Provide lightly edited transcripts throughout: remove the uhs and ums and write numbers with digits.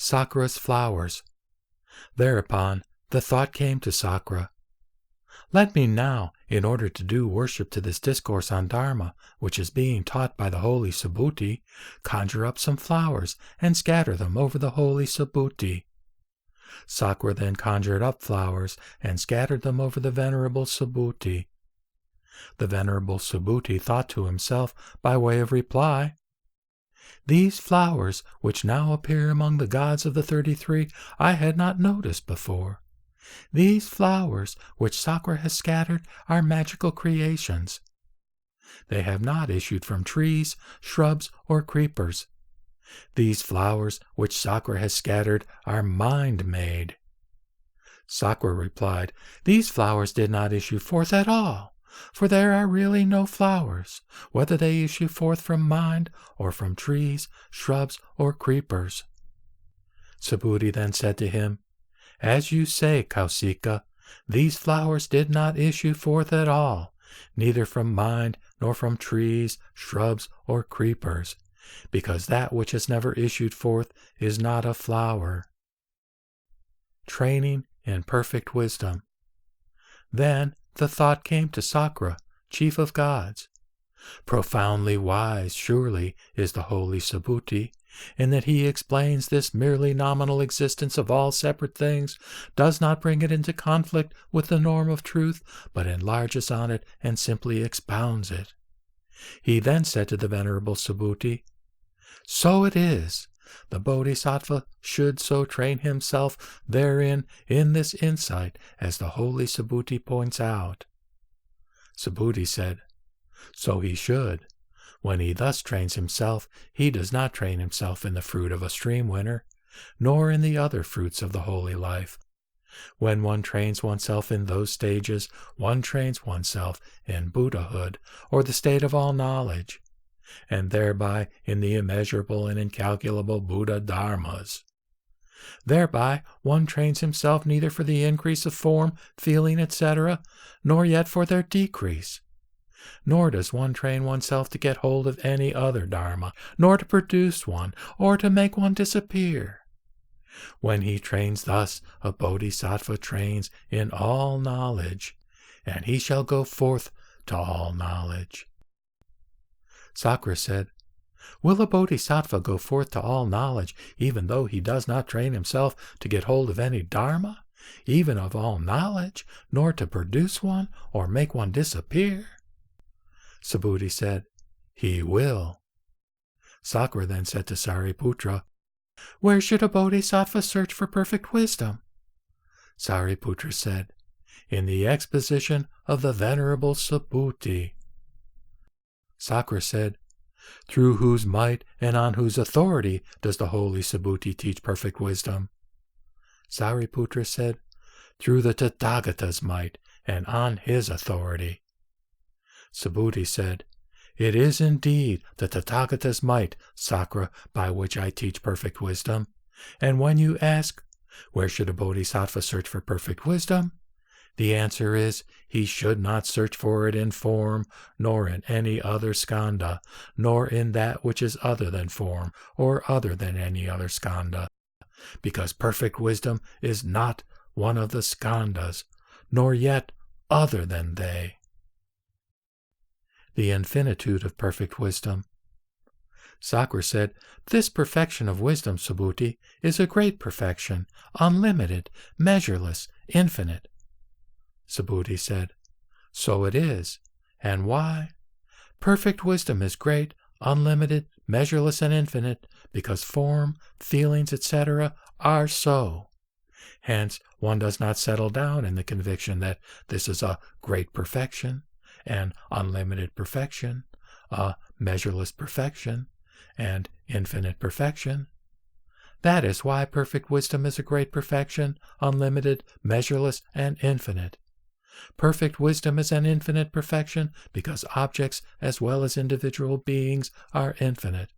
Sakra's flowers. Thereupon the thought came to Sakra, let me now, in order to do worship to this discourse on Dharma, which is being taught by the holy Subhuti, conjure up some flowers and scatter them over the holy Subhuti. Sakra then conjured up flowers and scattered them over the venerable Subhuti. The venerable Subhuti thought to himself by way of reply, these flowers which now appear among the gods of the 33 I had not noticed before. These flowers which Sakra has scattered are magical creations. They have not issued from trees, shrubs, or creepers. These flowers which Sakra has scattered are mind-made. Sakra replied, these flowers did not issue forth at all, for there are really no flowers, whether they issue forth from mind or from trees, shrubs, or creepers. Subhuti then said to him, as you say, Kausika, these flowers did not issue forth at all, neither from mind nor from trees, shrubs, or creepers, because that which has never issued forth is not a flower. Training in perfect wisdom. Then the thought came to Sakra, chief of gods. Profoundly wise, surely, is the holy Subhuti, in that he explains this merely nominal existence of all separate things, does not bring it into conflict with the norm of truth, but enlarges on it and simply expounds it. He then said to the venerable Subhuti, so it is, the Bodhisattva should so train himself therein in this insight as the holy Subhuti points out. Subhuti said, so he should. When he thus trains himself, he does not train himself in the fruit of a stream winner, nor in the other fruits of the holy life. When one trains oneself in those stages, one trains oneself in Buddhahood, or the state of all knowledge, and thereby in the immeasurable and incalculable Buddha Dharmas. Thereby one trains himself neither for the increase of form, feeling, etc., nor yet for their decrease. Nor does one train oneself to get hold of any other dharma, nor to produce one, or to make one disappear. When he trains thus, a bodhisattva trains in all knowledge, and he shall go forth to all knowledge. Sakra said, will a bodhisattva go forth to all knowledge, even though he does not train himself to get hold of any dharma, even of all knowledge, nor to produce one, or make one disappear? Subhuti said, he will. Sakra then said to Sariputra, where should a bodhisattva search for perfect wisdom? Sariputra said, in the exposition of the venerable Subhuti. Sakra said, through whose might and on whose authority does the holy Subhuti teach perfect wisdom? Sariputra said, through the Tathagata's might and on his authority. Subhuti said, it is indeed the Tathagata's might, Sakra, by which I teach perfect wisdom. And when you ask, where should a bodhisattva search for perfect wisdom? The answer is, he should not search for it in form, nor in any other skandha, nor in that which is other than form, or other than any other skandha, because perfect wisdom is not one of the skandhas, nor yet other than they. The infinitude of perfect wisdom. Sakra said, this perfection of wisdom, Subhuti, is a great perfection, unlimited, measureless, infinite. Subhuti said, so it is. And why? Perfect wisdom is great, unlimited, measureless, and infinite, because form, feelings, etc. are so. Hence, one does not settle down in the conviction that this is a great perfection, an unlimited perfection, a measureless perfection, and infinite perfection. That is why perfect wisdom is a great perfection, unlimited, measureless, and infinite. Perfect wisdom is an infinite perfection because objects as well as individual beings are infinite.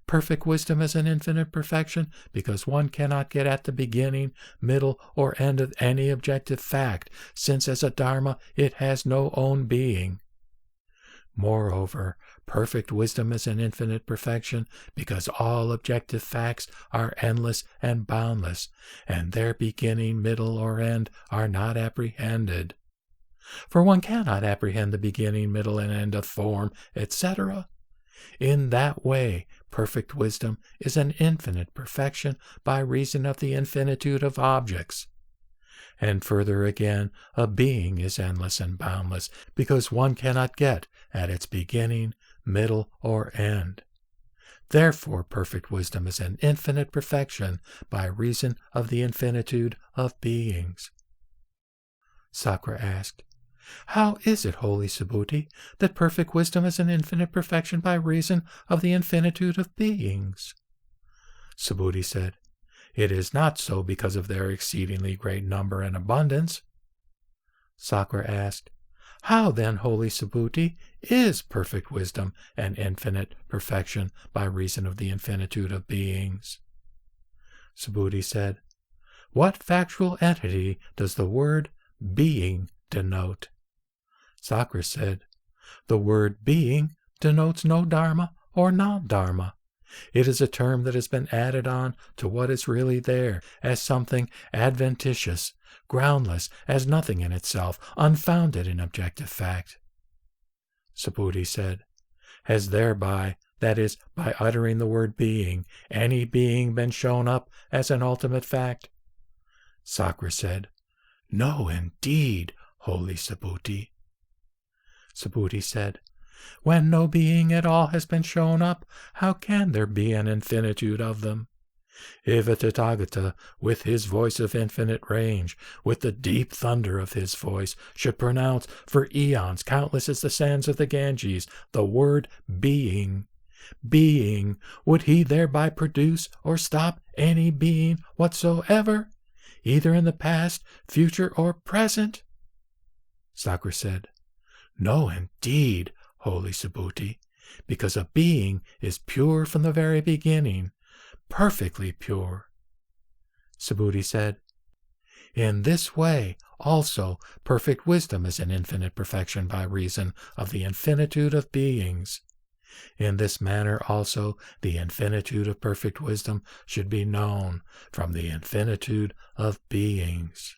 Perfect wisdom is an infinite perfection because one cannot get at the beginning, middle, or end of any objective fact, since as a dharma it has no own being. Moreover, perfect wisdom is an infinite perfection, because all objective facts are endless and boundless, and their beginning, middle, or end are not apprehended. For one cannot apprehend the beginning, middle, and end of form, etc. In that way, perfect wisdom is an infinite perfection by reason of the infinitude of objects. And further again, a being is endless and boundless, because one cannot get at its beginning, middle, or end. Therefore, perfect wisdom is an infinite perfection by reason of the infinitude of beings. Sakra asked, "How is it, holy Subhuti, that perfect wisdom is an infinite perfection by reason of the infinitude of beings?" Subhuti said, "It is not so because of their exceedingly great number and abundance." Sakra asked, "How then, holy Subhuti, is perfect wisdom an infinite perfection by reason of the infinitude of beings?" Subhuti said, "What factual entity does the word being denote?" Sakra said, "The word being denotes no dharma or non-dharma. It is a term that has been added on to what is really there, as something adventitious, groundless, as nothing in itself, unfounded in objective fact." Subhuti said, "Has thereby, that is, by uttering the word being, any being been shown up as an ultimate fact?" Sakra said, "No, indeed, holy Subhuti." Subhuti said, "When no being at all has been shown up, how can there be an infinitude of them? If a Tathagata, with his voice of infinite range, with the deep thunder of his voice, should pronounce for eons, countless as the sands of the Ganges, the word being, would he thereby produce or stop any being whatsoever, either in the past, future, or present?" Sakra said, "No, indeed, holy Subhuti, because a being is pure from the very beginning, perfectly pure." Subhuti said, "In this way, also, perfect wisdom is an infinite perfection by reason of the infinitude of beings. In this manner also, the infinitude of perfect wisdom should be known from the infinitude of beings."